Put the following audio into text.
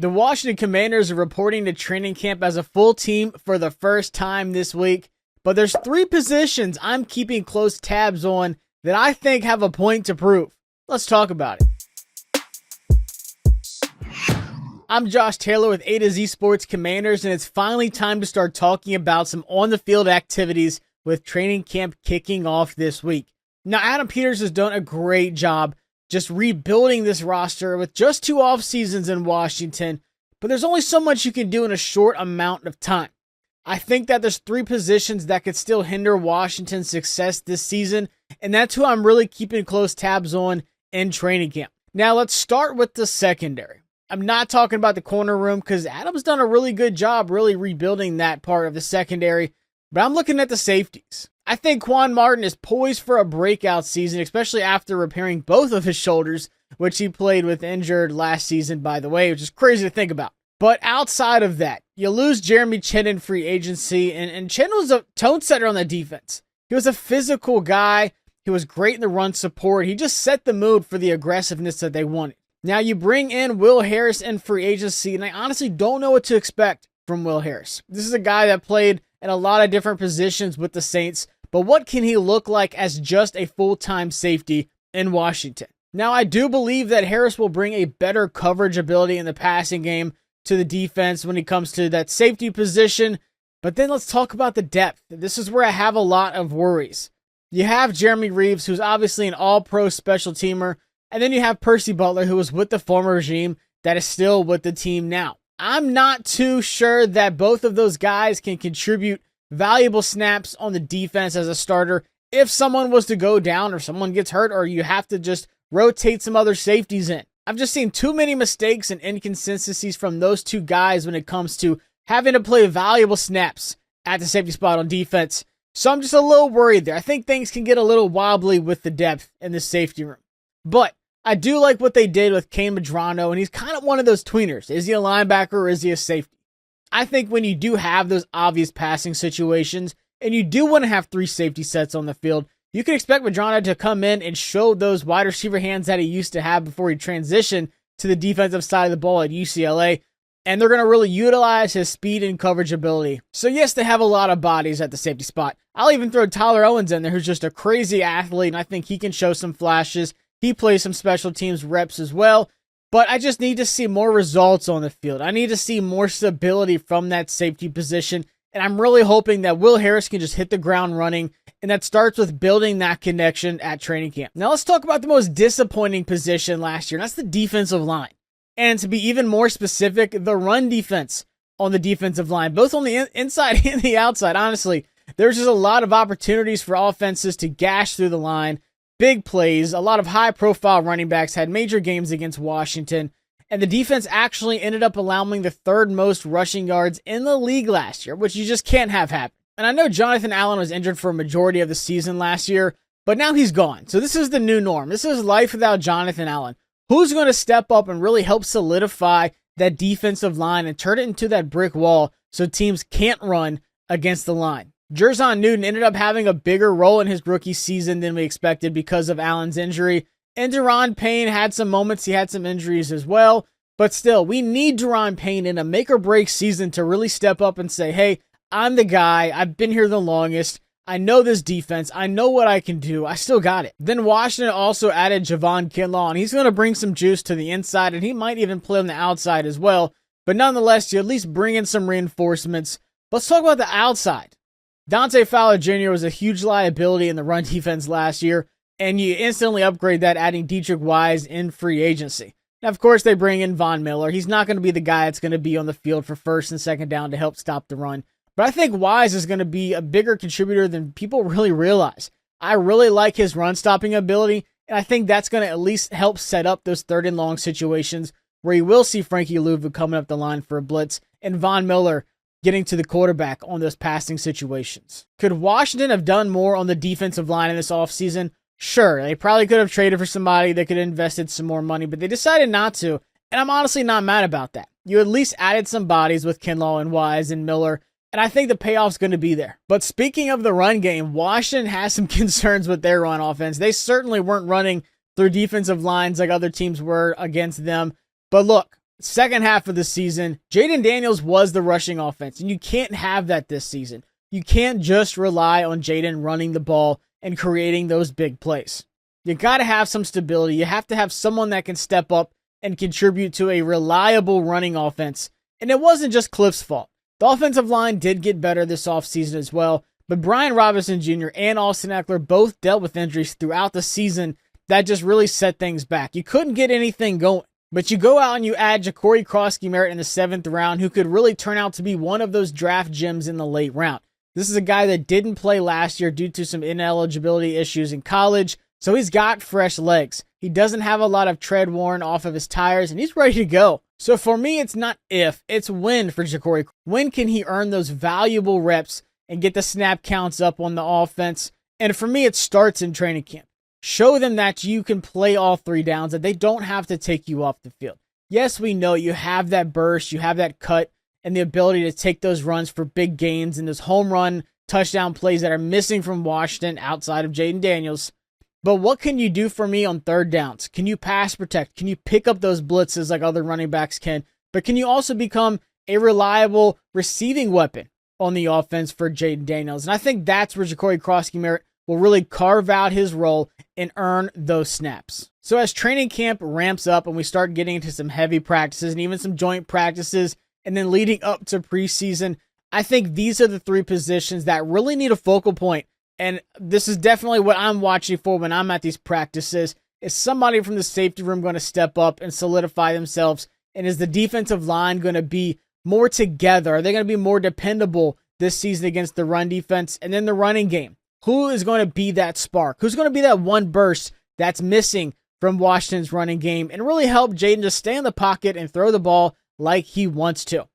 The Washington Commanders are reporting to training camp as a full team for the first time this week, but there's 3 positions I'm keeping close tabs on that I think have a point to prove. Let's talk about it. I'm Josh Taylor with A to Z Sports Commanders, and it's finally time to start talking about some on-the-field activities with training camp kicking off this week. Now, Adam Peters has done a great job just rebuilding this roster with just 2 off seasons in Washington, but there's only so much you can do in a short amount of time. I think that there's 3 positions that could still hinder Washington's success this season, and that's who I'm really keeping close tabs on in training camp. Now, let's start with the secondary. I'm not talking about the corner room because Adam's done a really good job really rebuilding that part of the secondary, but I'm looking at the safeties. I think Quan Martin is poised for a breakout season, especially after repairing both of his shoulders, which he played with injured last season, by the way, which is crazy to think about. But outside of that, you lose Jeremy Chinn in free agency, and Chinn was a tone setter on the defense. He was a physical guy. He was great in the run support. He just set the mood for the aggressiveness that they wanted. Now you bring in Will Harris in free agency, and I honestly don't know what to expect from Will Harris. This is a guy that played in a lot of different positions with the Saints, but what can he look like as just a full-time safety in Washington? Now, I do believe that Harris will bring a better coverage ability in the passing game to the defense when it comes to that safety position, but then let's talk about the depth. This is where I have a lot of worries. You have Jeremy Reeves, who's obviously an all-pro special teamer, and then you have Percy Butler, who was with the former regime that is still with the team now. I'm not too sure that both of those guys can contribute valuable snaps on the defense as a starter if someone was to go down or someone gets hurt or you have to just rotate some other safeties in. I've just seen too many mistakes and inconsistencies from those 2 guys when it comes to having to play valuable snaps at the safety spot on defense. So I'm just a little worried there. I think things can get a little wobbly with the depth in the safety room. But I do like what they did with Kane Medrano, and he's kind of one of those tweeners. Is he a linebacker or is he a safety? I think when you do have those obvious passing situations, and you do want to have 3 safety sets on the field, you can expect Medrano to come in and show those wide receiver hands that he used to have before he transitioned to the defensive side of the ball at UCLA, and they're going to really utilize his speed and coverage ability. So yes, they have a lot of bodies at the safety spot. I'll even throw Tyler Owens in there, who's just a crazy athlete, and I think he can show some flashes. He plays some special teams reps as well, but I just need to see more results on the field. I need to see more stability from that safety position, and I'm really hoping that Will Harris can just hit the ground running, and that starts with building that connection at training camp. Now let's talk about the most disappointing position last year, and that's the defensive line. And to be even more specific, the run defense on the defensive line, both on the inside and the outside. Honestly, there's just a lot of opportunities for offenses to gash through the line. Big plays, a lot of high-profile running backs had major games against Washington, and the defense actually ended up allowing the 3rd most rushing yards in the league last year, which you just can't have happen. And I know Jonathan Allen was injured for a majority of the season last year, but now he's gone. So this is the new norm. This is life without Jonathan Allen. Who's going to step up and really help solidify that defensive line and turn it into that brick wall so teams can't run against the line? Jerzon Newton ended up having a bigger role in his rookie season than we expected because of Allen's injury. And Deron Payne had some moments. He had some injuries as well. But still, we need Deron Payne in a make-or-break season to really step up and say, hey, I'm the guy. I've been here the longest. I know this defense. I know what I can do. I still got it. Then Washington also added Javon Kinlaw, and he's going to bring some juice to the inside, and he might even play on the outside as well. But nonetheless, you at least bring in some reinforcements. Let's talk about the outside. Dante Fowler Jr. was a huge liability in the run defense last year, and you instantly upgrade that adding Dietrich Wise in free agency. Now, of course, they bring in Von Miller. He's not going to be the guy that's going to be on the field for 1st and 2nd down to help stop the run. But I think Wise is going to be a bigger contributor than people really realize. I really like his run-stopping ability, and I think that's going to at least help set up those 3rd and long situations where you will see Frankie Louvu coming up the line for a blitz and Von Miller getting to the quarterback on those passing situations. Could Washington have done more on the defensive line in this offseason? Sure, they probably could have traded for somebody that could have invested some more money, but they decided not to, and I'm honestly not mad about that. You at least added some bodies with Kinlaw and Wise and Miller, and I think the payoff's going to be there. But speaking of the run game, Washington has some concerns with their run offense. They certainly weren't running through defensive lines like other teams were against them. But look, Second half of the season, Jayden Daniels was the rushing offense, and you can't have that this season. You can't just rely on Jayden running the ball and creating those big plays. You got to have some stability. You have to have someone that can step up and contribute to a reliable running offense. And it wasn't just Cliff's fault. The offensive line did get better this offseason as well, but Brian Robinson Jr. and Austin Eckler both dealt with injuries throughout the season that just really set things back. You couldn't get anything going, but you go out and you add Ja'Cory Crosskey-Merritt in the 7th round, who could really turn out to be one of those draft gems in the late round. This is a guy that didn't play last year due to some ineligibility issues in college, so he's got fresh legs. He doesn't have a lot of tread worn off of his tires, and he's ready to go. So for me, it's not if, it's when for Ja'Cory. When can he earn those valuable reps and get the snap counts up on the offense? And for me, it starts in training camp. Show them that you can play all 3 downs, that they don't have to take you off the field. Yes, we know you have that burst, you have that cut, and the ability to take those runs for big gains and those home run touchdown plays that are missing from Washington outside of Jayden Daniels. But what can you do for me on 3rd downs? Can you pass protect? Can you pick up those blitzes like other running backs can? But can you also become a reliable receiving weapon on the offense for Jayden Daniels? And I think that's where Ja'Cory Crosskey-Merritt will really carve out his role and earn those snaps. So as training camp ramps up and we start getting into some heavy practices and even some joint practices and then leading up to preseason, I think these are the 3 positions that really need a focal point. And this is definitely what I'm watching for when I'm at these practices. Is somebody from the safety room going to step up and solidify themselves? And is the defensive line going to be more together? Are they going to be more dependable this season against the run defense? And then the running game. Who is going to be that spark? Who's going to be that one burst that's missing from Washington's running game and really help Jayden to stay in the pocket and throw the ball like he wants to?